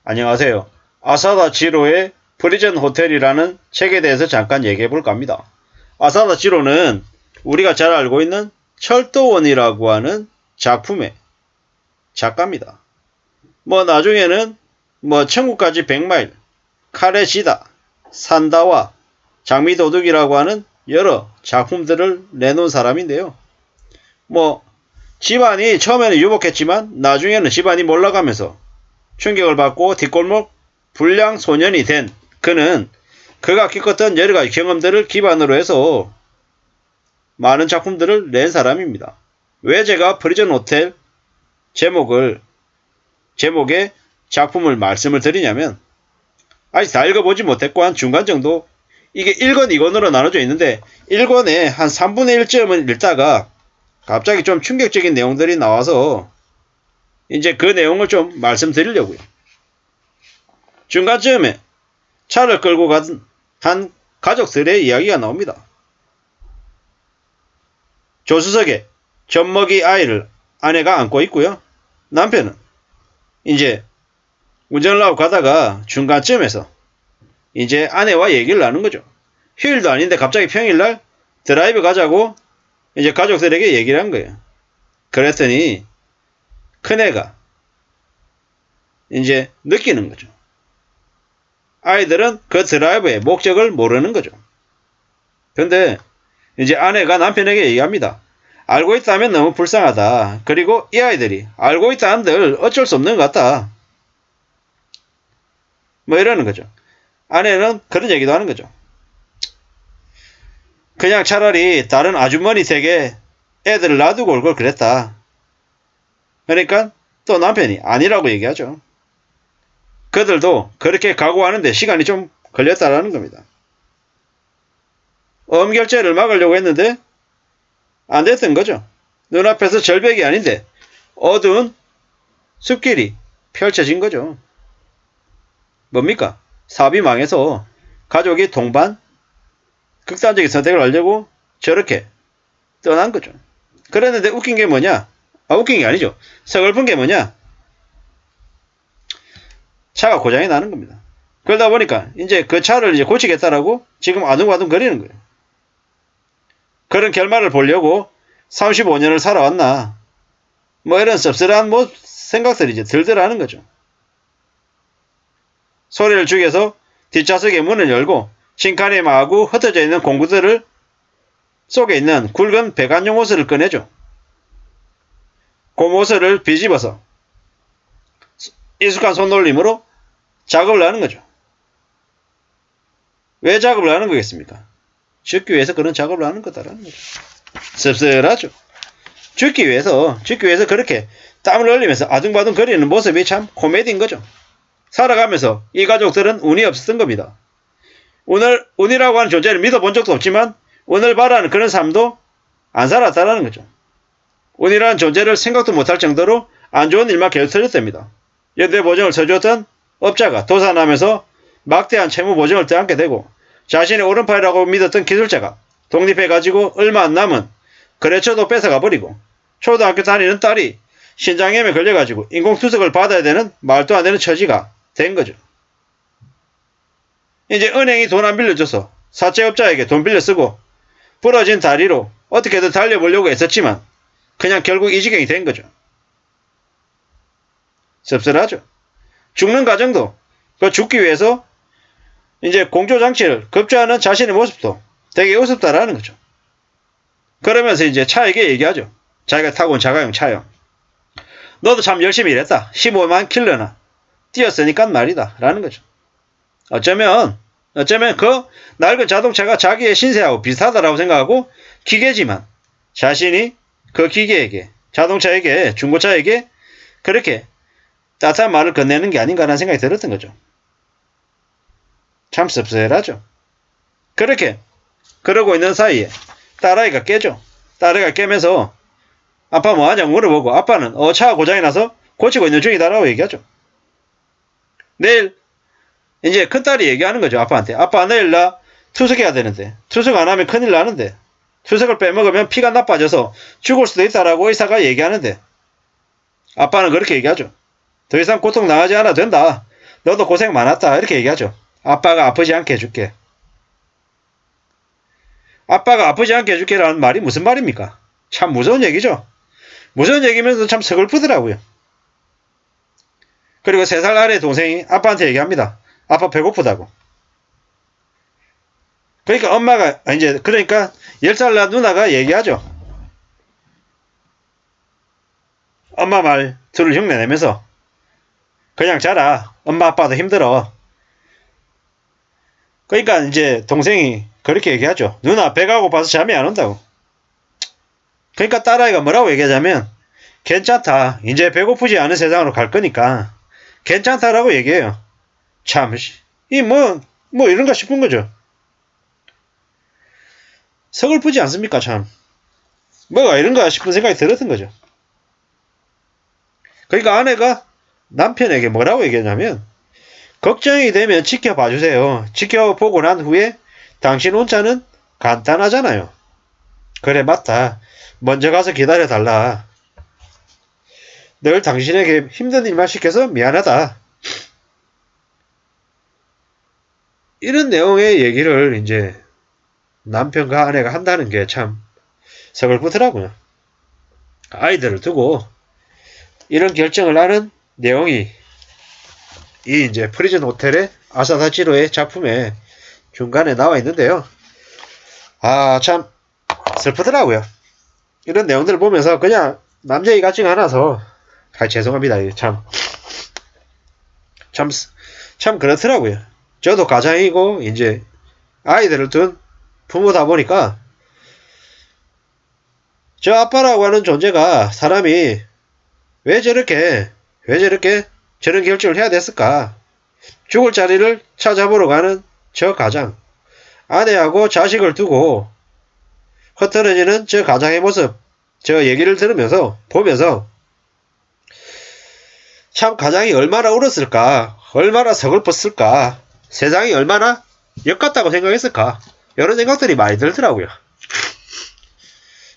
안녕하세요. 아사다 지로의 프리즌 호텔이라는 책에 대해서 잠깐 얘기해 볼까 합니다. 아사다 지로는 우리가 잘 알고 있는 철도원이라고 하는 작품의 작가입니다. 나중에는 천국까지 100마일, 카레시다, 산다와 장미도둑이라고 하는 여러 작품들을 내놓은 사람인데요. 집안이 처음에는 유복했지만 나중에는 집안이 몰락하면서 충격을 받고 뒷골목 불량 소년이 된 그는 그가 겪었던 여러가지 경험들을 기반으로 해서 많은 작품들을 낸 사람입니다. 왜 제가 프리즌 호텔 제목에 작품을 말씀을 드리냐면, 아직 다 읽어보지 못했고 한 중간 정도, 이게 1권 2권으로 나눠져 있는데 1권에 한 3분의 1쯤은 읽다가 갑자기 좀 충격적인 내용들이 나와서 이제 그 내용을 좀 말씀드리려고요. 중간쯤에 차를 끌고 간 한 가족들의 이야기가 나옵니다. 조수석에 젖먹이 아이를 아내가 안고 있고요. 남편은 이제 운전을 하고 가다가 중간쯤에서 이제 아내와 얘기를 나눈 거죠. 휴일도 아닌데 갑자기 평일날 드라이브 가자고 이제 가족들에게 얘기를 한 거예요. 그랬더니 큰애가 이제 느끼는 거죠. 아이들은 그 드라이브의 목적을 모르는 거죠. 근데 이제 아내가 남편에게 얘기합니다. 알고 있다면 너무 불쌍하다. 그리고 이 아이들이 알고 있다 한들 어쩔 수 없는 것 같다. 이러는 거죠. 아내는 그런 얘기도 하는 거죠. 그냥 차라리 다른 아주머니 댁에 애들을 놔두고 올 걸 그랬다. 그러니까 또 남편이 아니라고 얘기하죠. 그들도 그렇게 각오하는데 시간이 좀 걸렸다라는 겁니다. 엄결제를 막으려고 했는데 안 됐던 거죠. 눈앞에서 절벽이 아닌데 어두운 숲길이 펼쳐진 거죠. 뭡니까? 사업이 망해서 가족이 동반 극단적인 선택을 하려고 저렇게 떠난 거죠. 그랬는데 웃긴 게 뭐냐? 웃긴 게 아니죠. 서글픈 게 뭐냐? 차가 고장이 나는 겁니다. 그러다 보니까 이제 그 차를 이제 고치겠다라고 지금 아둥바둥 거리는 거예요. 그런 결말을 보려고 35년을 살아왔나? 이런 씁쓸한 생각들이 이제 들더라는 거죠. 소리를 죽여서 뒷좌석의 문을 열고 싱칸에 마구 흩어져 있는 공구들을 속에 있는 굵은 배관용 호스를 꺼내죠. 고무호스를 뒤집어서 익숙한 손놀림으로 작업을 하는 거죠. 왜 작업을 하는 거겠습니까? 죽기 위해서 그런 작업을 하는 거다라는 거죠. 씁쓸하죠. 죽기 위해서 그렇게 땀을 흘리면서 아둥바둥 거리는 모습이 참 코미디인 거죠. 살아가면서 이 가족들은 운이 없었던 겁니다. 운이라고 하는 존재를 믿어본 적도 없지만 운을 바라는 그런 삶도 안 살았다라는 거죠. 운이라는 존재를 생각도 못할 정도로 안 좋은 일만 계속 터졌답니다. 연대보증을 서주었던 업자가 도산하면서 막대한 채무보증을 떠안게 되고, 자신의 오른팔이라고 믿었던 기술자가 독립해가지고 얼마 안 남은 거래처도 뺏어가 버리고, 초등학교 다니는 딸이 신장염에 걸려가지고 인공투석을 받아야 되는 말도 안 되는 처지가 된 거죠. 이제 은행이 돈 안 빌려줘서 사채업자에게 돈 빌려 쓰고 부러진 다리로 어떻게든 달려보려고 했었지만 그냥 결국 이 지경이 된 거죠. 씁쓸하죠. 죽는 과정도 그 죽기 위해서 이제 공조장치를 급조하는 자신의 모습도 되게 우습다라는 거죠. 그러면서 이제 차에게 얘기하죠. 자기가 타고 온 자가용 차요. 너도 참 열심히 일했다. 15만 킬로나 뛰었으니까 말이다. 라는 거죠. 어쩌면 그 낡은 자동차가 자기의 신세하고 비슷하다라고 생각하고 기계지만 자신이 그 기계에게, 자동차에게, 중고차에게 그렇게 따뜻한 말을 건네는 게 아닌가라는 생각이 들었던 거죠. 참 씁쓸하죠. 그렇게 그러고 있는 사이에 딸아이가 깨죠. 딸아이가 깨면서 아빠 뭐하냐고 물어보고 아빠는 차가 고장이 나서 고치고 있는 중이다라고 얘기하죠. 내일 이제 큰딸이 얘기하는 거죠. 아빠한테. 아빠 내일 나 투석해야 되는데 투석 안 하면 큰일 나는데 투석을 빼먹으면 피가 나빠져서 죽을 수도 있다라고 의사가 얘기하는데 아빠는 그렇게 얘기하죠. 더 이상 고통 당하지 않아도 된다. 너도 고생 많았다. 이렇게 얘기하죠. 아빠가 아프지 않게 해줄게. 아빠가 아프지 않게 해줄게라는 말이 무슨 말입니까? 참 무서운 얘기죠. 무서운 얘기면서 참 서글프더라고요. 그리고 3살 아래 동생이 아빠한테 얘기합니다. 아빠 배고프다고. 그러니까 엄마가 그러니까 10살 난 누나가 얘기하죠. 엄마 말 들을 흉내내면서 그냥 자라. 엄마 아빠도 힘들어. 그러니까 이제 동생이 그렇게 얘기하죠. 누나 배가 고파서 잠이 안 온다고. 그러니까 딸아이가 뭐라고 얘기하자면 괜찮다. 이제 배고프지 않은 세상으로 갈 거니까 괜찮다라고 얘기해요. 참, 뭐 이런가 싶은 거죠. 서글프지 않습니까, 참. 뭐가 이런가 싶은 생각이 들었던 거죠. 그러니까 아내가 남편에게 뭐라고 얘기하냐면 걱정이 되면 지켜봐 주세요. 지켜보고 난 후에 당신 혼자는 간단하잖아요. 그래 맞다. 먼저 가서 기다려달라. 늘 당신에게 힘든 일만 시켜서 미안하다. 이런 내용의 얘기를 이제 남편과 아내가 한다는 게 참 서글프더라고요. 아이들을 두고 이런 결정을 하는 내용이 이 이제 프리즌 호텔의 아사다치로의 작품에 중간에 나와 있는데요. 아, 참 슬프더라고요. 이런 내용들을 보면서 그냥 남자 얘기 같지가 않아서 죄송합니다. 참 그렇더라고요. 저도 가장이고 이제 아이들을 둔 부모다 보니까 저 아빠라고 하는 존재가 사람이 왜 저렇게 저런 결정을 해야 됐을까? 죽을 자리를 찾아보러 가는 저 가장, 아내하고 자식을 두고 흐트러지는 저 가장의 모습, 저 얘기를 보면서 참 가장이 얼마나 울었을까, 얼마나 서글펐을까, 세상이 얼마나 역같다고 생각했을까, 이런 생각들이 많이 들더라고요.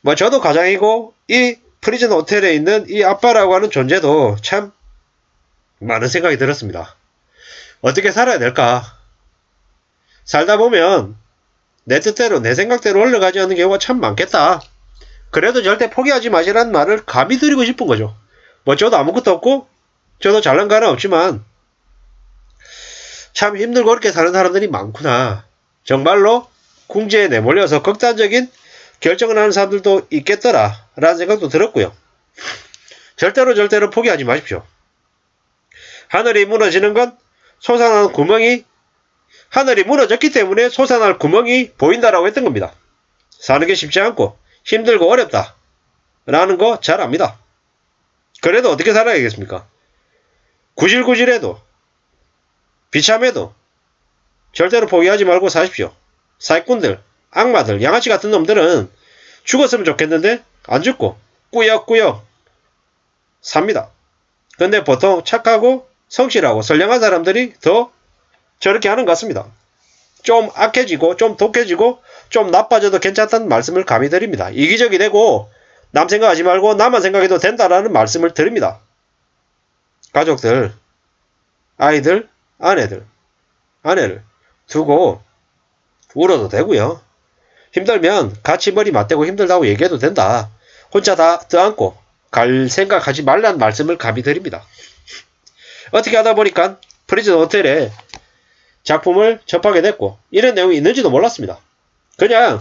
뭐 저도 가장이고 이 프리즌 호텔에 있는 이 아빠라고 하는 존재도 참 많은 생각이 들었습니다. 어떻게 살아야 될까? 살다 보면 내 뜻대로 내 생각대로 흘러가지 않는 경우가 참 많겠다. 그래도 절대 포기하지 마시라는 말을 감히 드리고 싶은 거죠. 뭐 저도 아무것도 없고 저도 잘난 거 하나 없지만 참 힘들고 어렵게 사는 사람들이 많구나. 정말로 궁지에 내몰려서 극단적인 결정을 하는 사람들도 있겠더라 라는 생각도 들었고요. 절대로 포기하지 마십시오. 하늘이 무너지는 건 솟아나는 구멍이 하늘이 무너졌기 때문에 솟아날 구멍이 보인다라고 했던 겁니다. 사는 게 쉽지 않고 힘들고 어렵다 라는 거 잘 압니다. 그래도 어떻게 살아야겠습니까? 구질구질해도 비참해도 절대로 포기하지 말고 사십시오. 사기꾼들, 악마들, 양아치 같은 놈들은 죽었으면 좋겠는데 안 죽고 꾸역꾸역 삽니다. 근데 보통 착하고 성실하고 선량한 사람들이 더 저렇게 하는 것 같습니다. 좀 악해지고 좀 독해지고 좀 나빠져도 괜찮다는 말씀을 감히 드립니다. 이기적이 되고 남 생각하지 말고 나만 생각해도 된다라는 말씀을 드립니다. 가족들, 아이들, 아내를 두고 울어도 되고요. 힘들면 같이 머리 맞대고 힘들다고 얘기해도 된다. 혼자 다 떠안고 갈 생각하지 말라는 말씀을 감히 드립니다. 어떻게 하다 보니까 프리즌 호텔에 작품을 접하게 됐고 이런 내용이 있는지도 몰랐습니다. 그냥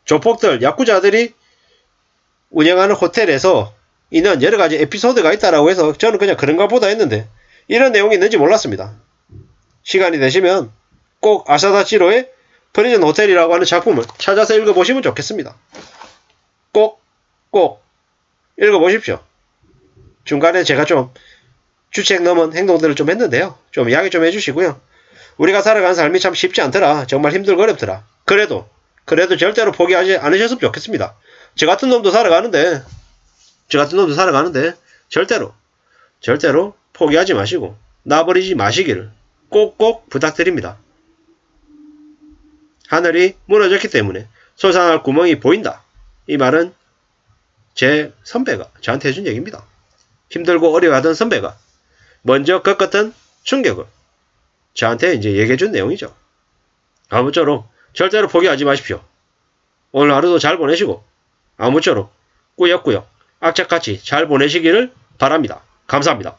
조폭들, 야쿠자들이 운영하는 호텔에서 있는 여러가지 에피소드가 있다라고 해서 저는 그냥 그런가 보다 했는데 이런 내용이 있는지 몰랐습니다. 시간이 되시면 꼭 아사다치로의 프리즌 호텔이라고 하는 작품을 찾아서 읽어보시면 좋겠습니다. 꼭 읽어보십시오. 중간에 제가 좀 주책 넘은 행동들을 좀 했는데요. 좀 이야기 좀 해주시고요. 우리가 살아가는 삶이 참 쉽지 않더라. 정말 힘들고 어렵더라. 그래도 절대로 포기하지 않으셨으면 좋겠습니다. 저 같은 놈도 살아가는데 절대로 포기하지 마시고 놔버리지 마시기를 꼭꼭 부탁드립니다. 하늘이 무너졌기 때문에 솟아날 구멍이 보인다. 이 말은 제 선배가 저한테 해준 얘기입니다. 힘들고 어려워하던 선배가 먼저 겪었던 충격을 저한테 이제 얘기해 준 내용이죠. 아무쪼록 절대로 포기하지 마십시오. 오늘 하루도 잘 보내시고 아무쪼록 꾸역꾸역 악착같이 잘 보내시기를 바랍니다. 감사합니다.